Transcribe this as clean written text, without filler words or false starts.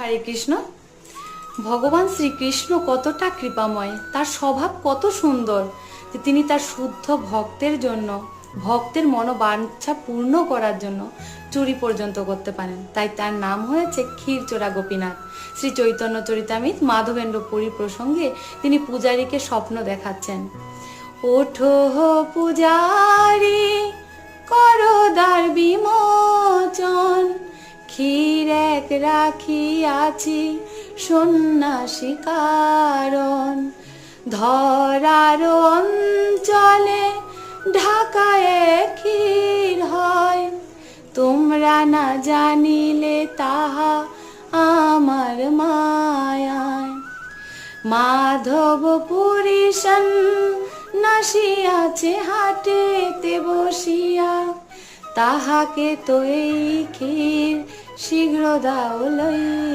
হরে কৃষ্ণ। ভগবান শ্রীকৃষ্ণ কতটা কৃপাময়, তার স্বভাব কত সুন্দর যে তিনি তার শুদ্ধ ভক্তের জন্য, ভক্তের মনোবাঞ্ছা পূর্ণ করার জন্য চুরি পর্যন্ত করতে পারেন। তাই তার নাম হয়েছে ক্ষীরচোরা গোপীনাথ। শ্রী চৈতন্য চরিতামৃত মাধবেন্দ্র পুরী প্রসঙ্গে তিনি পূজারীকে স্বপ্ন দেখাচ্ছেন। ওঠো পূজারি, করো দ্বার বিমোচন, ক্ষীর এক রাখিয়াছি সন্ন্যাসী কারণ। ধরার অঞ্চলে ঢাকায় ক্ষীর হয়, তোমরা না জানিলে তাহা আমার মায়ায়। মাধবপুরী সন্ন্যাসী হাটেতে বসিয়া, তাহাকে তো এই ক্ষীর শীঘ্র দাও লইয়া।